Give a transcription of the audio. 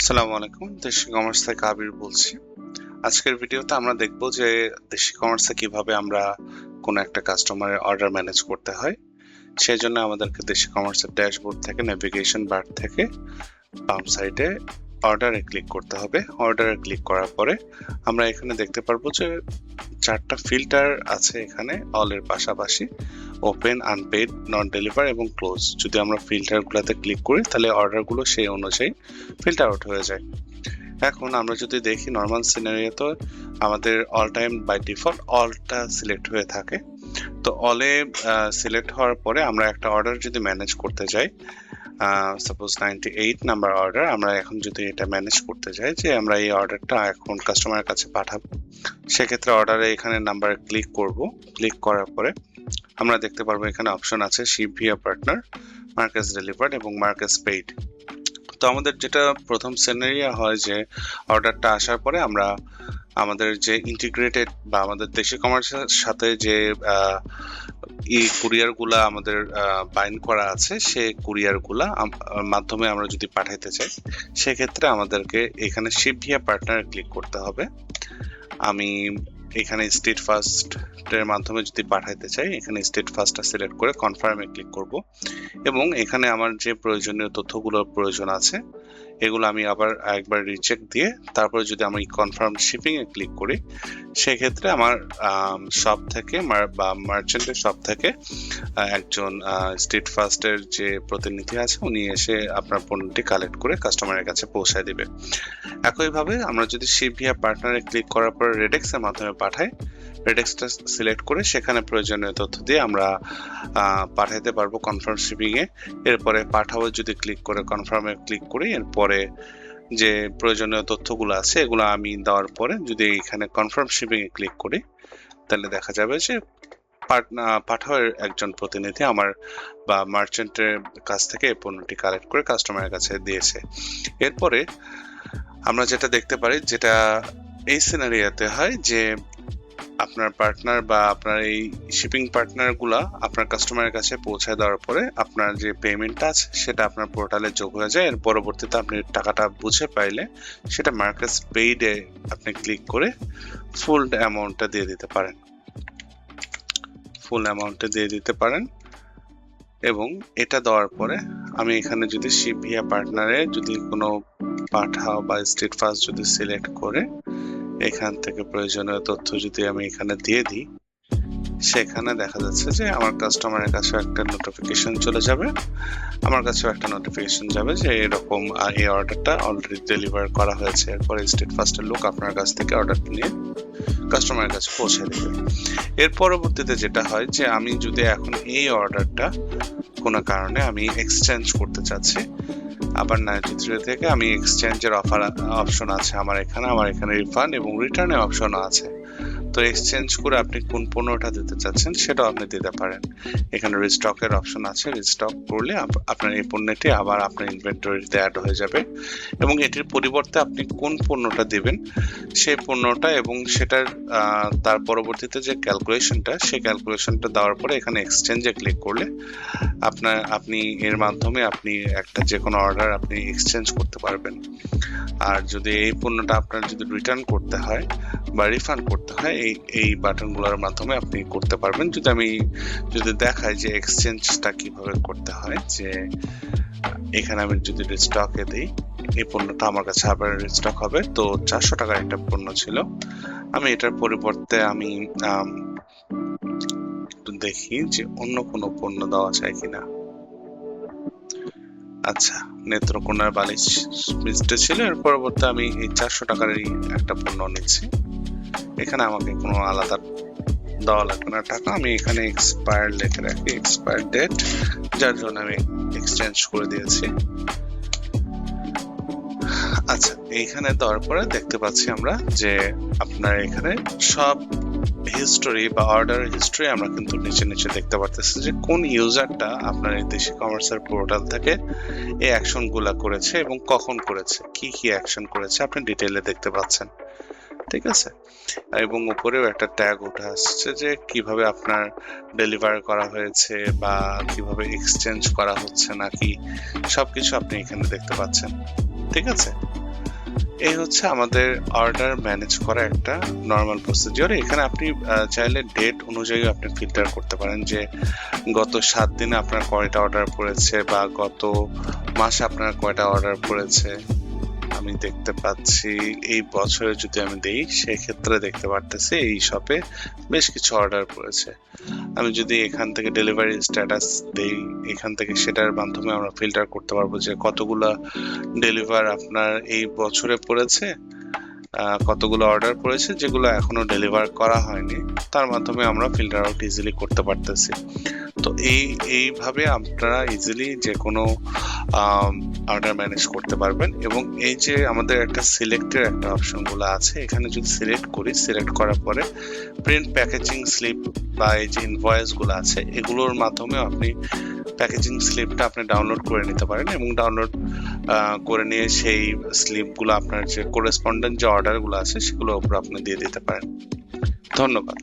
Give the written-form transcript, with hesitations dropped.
আসসালামু আলাইকুম। দেশি কমার্স থেকে আবির বলছি। আজকের ভিডিওতে আমরা দেখব যে দেশি কমার্সে কিভাবে আমরা কোনো একটা কাস্টমারের অর্ডার ম্যানেজ করতে হয়। সেজন্য আমাদেরকে দেশি কমার্সের ড্যাশবোর্ড থেকে নেভিগেশন বার থেকে বাম সাইডে অর্ডারে ক্লিক করতে হবে। অর্ডারে ক্লিক করার পরে আমরা এখানে দেখতে পারবো যে 4টা ফিল্টার আছে এখানে অলের পাশাপাশি ওপেন, আনপেইড, নট ডেলিভার এবং ক্লোজ। যদি আমরা ফিল্টারগুলোতে ক্লিক করি তাহলে অর্ডারগুলো সেই অনুযায়ী ফিল্টার আউট হয়ে যায়। এখন আমরা যদি দেখি নর্মাল সিনারিওতে আমাদের অল টাইম বাই ডিফল্ট অলটা সিলেক্ট হয়ে থাকে। তো অলে সিলেক্ট হওয়ার পরে আমরা একটা অর্ডার যদি ম্যানেজ করতে যাই, সাপোজ 98 নাম্বার অর্ডার, আমরা এখন যদি এটা ম্যানেজ করতে যাই যে আমরা এই অর্ডারটা এখন কাস্টমারের কাছে পাঠাবো, সেক্ষেত্রে অর্ডারে এখানে নাম্বারে ক্লিক করব। ক্লিক করার পরে আমরা দেখতে পারবো এখানে অপশন আছে ship via partner, markets delivered এবং মার্কেস পেইড। তো আমাদের যেটা প্রথম সিনারিও হয় যে অর্ডারটা আসার পরে আমরা আমাদের যে ইন্টিগ্রেটেড বা আমাদের দেশি কমার্সের সাথে যে কুরিয়ারগুলা আমাদের বাইন্ড করা আছে, সেই কুরিয়ারগুলা মাধ্যমে আমরা যদি পাঠাইতে চাই, সেক্ষেত্রে আমাদেরকে এখানে শিপ ভিয়া পার্টনারে ক্লিক করতে হবে। আমি এখানে স্টেট ফার্স্টের মাধ্যমে যদি পাঠাইতে চাই, এখানে স্টেট ফার্স্টটা সিলেক্ট করে কনফার্মে ক্লিক করব এবং এখানে আমার যে প্রয়োজনীয় তথ্যগুলোর প্রয়োজন আছে এগুলো আমি আবার একবার রিচেক দিয়ে তারপরে যদি আমি কনফার্ম শিপিং এ ক্লিক করি, সেক্ষেত্রে আমার শপ থেকে বা মার্চেন্টের শপ থেকে একজন স্টেট ফার্স্টের যে প্রতিনিধি আছে উনি এসে আপনার পণ্যটি কালেক্ট করে কাস্টমারের কাছে পৌঁছায় দিবে। একইভাবে আমরা যদি শিপ ভিয়া পার্টনারে ক্লিক করার পর রেডেক্স এর মাধ্যমে পাঠাই, রেডেক্সটা সিলেক্ট করে সেখানে প্রয়োজনীয় তথ্য দিয়ে আমরা পাঠাইতে পারবো কনফার্ম শিপিং এ। এরপরে পাঠাবো যদি ক্লিক করে কনফার্মে ক্লিক করি, এরপরে যে প্রয়োজনীয় তথ্যগুলো আছে এগুলো আমি দেওয়ার পরে যদি এখানে কনফার্ম শিপিং এ ক্লিক করি, তাহলে দেখা যাবে যে পাঠাওয়ার একজন প্রতিনিধি আমার বা মার্চেন্টের কাছ থেকে এই পণ্যটি কালেক্ট করে কাস্টমারের কাছে দিয়েছে। এরপরে আমরা যেটা দেখতে পারি, যেটা এই সিনারিওতে হয় যে আপনার পার্টনার বা আপনার এই শিপিং পার্টনার গুলা আপনার কাস্টমারের কাছে পৌঁছায় দেওয়ার পরে আপনার যে পেমেন্টটা আছে সেটা আপনার পোর্টালে যোগ হয়ে যায়। এর পরবর্তীতে আপনি টাকাটা বুঝে পাইলে সেটা মার্কেস পেইডে আপনি ক্লিক করে ফুল অ্যামাউন্টটা দিয়ে দিতে পারেন। এবং এটা দেওয়ার পরে আমি এখানে যদি শিপ ভিয়া পার্টনারে যদি কোনো পাঠাও বা স্টেট ফার্স্ট যদি সিলেক্ট করে এখান থেকে প্রয়োজনীয় তথ্য যদি আমি এখানে দিয়ে দিই, সেখানে দেখা যাচ্ছে যে আমার কাস্টমারের কাছে একটা নোটিফিকেশন চলে যাবে, আমার কাছেও একটা নোটিফিকেশন যাবে যে এরকম এই অর্ডারটা অলরেডি ডেলিভার করা হয়েছে। এরপরে স্টেট ফার্স্টের লোক আপনার কাছ থেকে অর্ডারটা নিয়ে কাস্টমারের কাছে পৌঁছে দেবে। এর পরবর্তীতে যেটা হয় যে আমি যদি এখন এই অর্ডারটা কোনো কারণে আমি এক্সচেঞ্জ করতে চাচ্ছি, আবার 93 থেকে আমি এক্সচেঞ্জের অপশন আছে আমার এখানে রিফান্ড এবং রিটার্নের অপশন আছে। তো এক্সচেঞ্জ করে আপনি কোন পণ্যটা দিতে চাচ্ছেন সেটাও আপনি দিতে পারেন। এখানে রিস্টকের অপশন আছে, রিস্টক করলে আপনার এই পণ্যটি আবার আপনার ইনভেন্টরিতে অ্যাড হয়ে যাবে এবং এটির পরিবর্তে আপনি কোন পণ্যটা দিবেন সেই পণ্যটা এবং সেটার তার পরবর্তীতে যে ক্যালকুলেশনটা, সেই ক্যালকুলেশনটা দেওয়ার পরে এখানে এক্সচেঞ্জে ক্লিক করলে আপনি এর মাধ্যমে আপনি একটা যে কোনো অর্ডার আপনি এক্সচেঞ্জ করতে পারবেন। আর যদি এই পণ্যটা আপনার যদি রিটার্ন করতে হয় বা রিফান্ড করতে হয়, এই বাটনগুলোর মাধ্যমে আপনি করতে পারবেন। যদি দেখাই যে এক্সচেঞ্জটা কিভাবে করতে হয়, যে এখানে আমি যদি রিস্টকে দিই, এই পণ্যটা আমার কাছে আবার রিস্টক হবে। তো 400 টাকার একটা পণ্য ছিল, আমি এটার পরিবর্তে আমি একটু দেখি যে অন্য কোনো পণ্য দেওয়া যায় কিনা। আচ্ছা, নেত্রকোনার বালিশ মিস্টে ছিল, এর পরবর্তী আমি এই 400 টাকারই একটা পণ্য নিচ্ছি। এখানে আমাকে কোনো আলাদা দেওয়া লাগবে না টাকা, আমি এখানে এক্সপায়ার লিখে রাখি, এক্সপায়ার ডেট, যার জন্য আমি এক্সচেঞ্জ করে দিয়েছি। আচ্ছা, এইখানে দেওয়ার পরে দেখতে পাচ্ছি আমরা যে আপনার এখানে সব হিস্টোরি বা অর্ডার হিস্টোরি আমরা কিন্তু নিচে দেখতে পারতেছি যে কোন ইউজারটা আপনার এই দেশি কমার্সের পোর্টাল থেকে এই অ্যাকশন গুলা করেছে এবং কখন করেছে, কি অ্যাকশন করেছে আপনি ডিটেইলে দেখতে পাচ্ছেন। ঠিক আছে, এবং উপরেও একটা ট্যাগ উঠে আসছে যে কিভাবে আপনার ডেলিভার করা হয়েছে বা কিভাবে এক্সচেঞ্জ করা হচ্ছে নাকি, সবকিছু আপনি এখানে দেখতে পাচ্ছেন। ঠিক আছে, এই হচ্ছে আমাদের অর্ডার ম্যানেজ করা একটা নর্মাল প্রসিজিওর। এখানে আপনি চাইলে ডেট অনুযায়ী আপনি ফিল্টার করতে পারেন যে গত 7 দিনে আপনার কয়টা অর্ডার পড়েছে বা গত মাসে আপনার কয়টা অর্ডার পড়েছে। আমি দেখতে পাচ্ছি এই বছরে যদি আমি দেই সেক্ষেত্রে দেখতে পারতেছি এই শপে বেশ কিছু অর্ডার পড়েছে। আমি যদি এখান থেকে ডেলিভারি স্ট্যাটাস দেই, এখান থেকে সেটার মাধ্যমে আমরা ফিল্টার করতে পারবো যে কতগুলা ডেলিভার আপনার এই বছরে পড়েছে, কতগুলো অর্ডার পড়েছে যেগুলো এখনো ডেলিভার করা হয়নি, তার মাধ্যমে আমরা ফিল্টার আউট ইজিলি করতে পারতেছি। তো এইভাবে আপনারা ইজিলি যে কোনো অর্ডার ম্যানেজ করতে পারবেন। এবং এই যে আমাদের একটা সিলেক্টের একটা অপশনগুলো আছে, এখানে যদি সিলেক্ট করি, সিলেক্ট করার পরে প্রিন্ট প্যাকেজিং স্লিপ বা এই যে ইনভয়েসগুলো আছে এগুলোর মাধ্যমে আপনি প্যাকেজিং স্লিপটা আপনি ডাউনলোড করে নিতে পারেন এবং ডাউনলোড করে নিয়ে সেই স্লিপগুলো আপনার যে করেসপন্ডেন্ট যে অর্ডারগুলো আছে সেগুলোর উপর আপনি দিয়ে দিতে পারেন। ধন্যবাদ।